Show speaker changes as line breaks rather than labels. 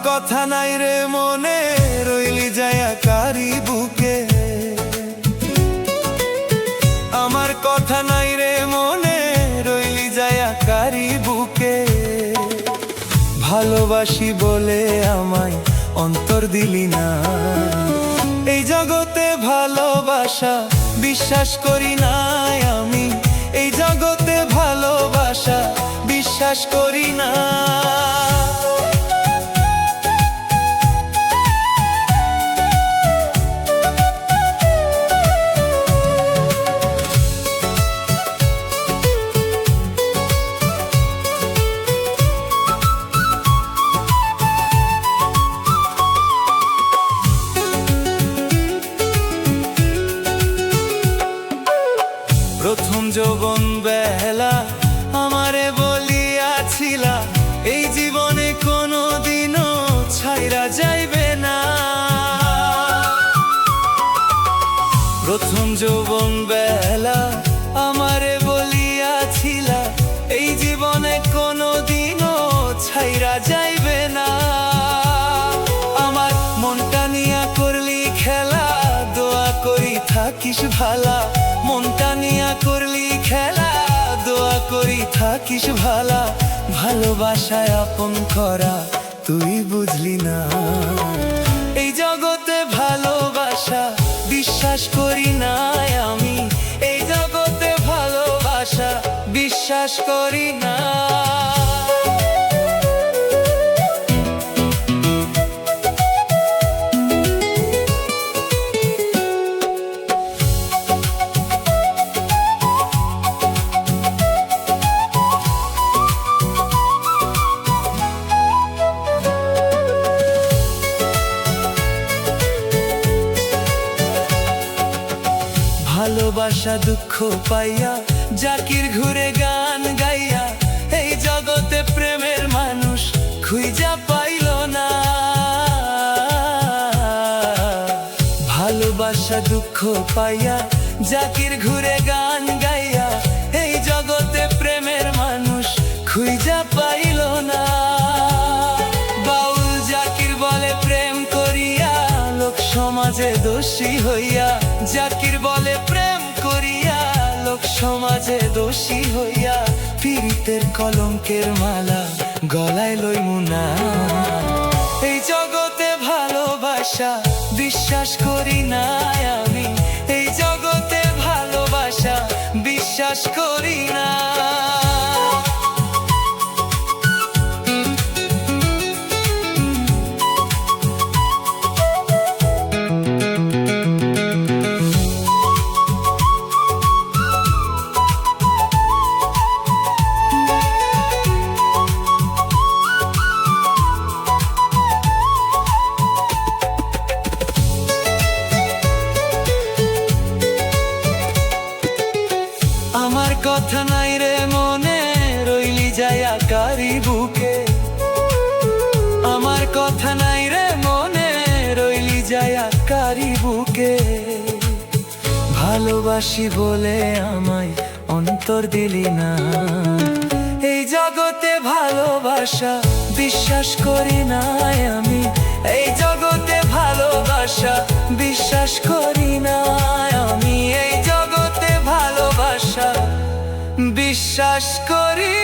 কথা নাই রে মনে, রইলি যায়া কারি বুকে। আমার কথা নাই রে মনে, রইলি যায়া কারি বুকে। ভালোবাসি বলে আমায় অন্তর দিলি না। এই জগতে ভালোবাসা বিশ্বাস করি নাই আমি। এই জগতে ভালোবাসা বিশ্বাস করি না। প্রথম যৌবন বেলা আমারে বলিয়াছিলা, এই জীবনে কোনো দিনও ছাইরা যাইবে না। প্রথম যৌবন বেলা আমারে বলিয়াছিলা, এই জীবনে কোনো দিনও ছাইরা যাইবে না। আমার মনটা নিয়া করলি খেলা, দোয়া করি থাকিস ভালা। মনটা নিয়া করলি খেলা, দোয়া করি থাকিস ভালা। ভালোবাসায় আপন করা তুই বুঝলি না। এই জগতে ভালোবাসা বিশ্বাস করি না আমি। এই জগতে ভালোবাসা বিশ্বাস করি না। ভালোবাসা দুঃখ পাইয়া জাকির ঘুরে গান গাইয়া, এই জগতে প্রেমের মানুষ খুঁজা পাইল না। ভালোবাসা দুঃখ পাইয়া জাকির ঘুরে গান গাইয়া, এই জগতে প্রেমের মানুষ খুঁজা পাইল না। বাউল জাকির বলে প্রেম করিয়া লোক সমাজে দোষী হইয়া। জাকির বলে প্রেম করিয়া লোক সমাজে দোষী হইয়া। পীড়িতের কলঙ্কের মালা গলায় লইমু না। এই জগতে ভালোবাসা বিশ্বাস করি না আমি। এই জগতে ভালোবাসা বিশ্বাস করি না। আমার কথা নাই রে মনে, রইলি যায়া কারি বুকে। আমার কথা নাই রে মনে, রইলি যায়া কারি বুকে। ভালোবাসি বলে আমায় অন্তর দিলি না। এই জগতে ভালোবাসা বিশ্বাস করি না আমি। এই জগতে ভালোবাসা বিশ্বাস করি না আমি। এই জগতে ভালোবাসা বিশ্বাস করি।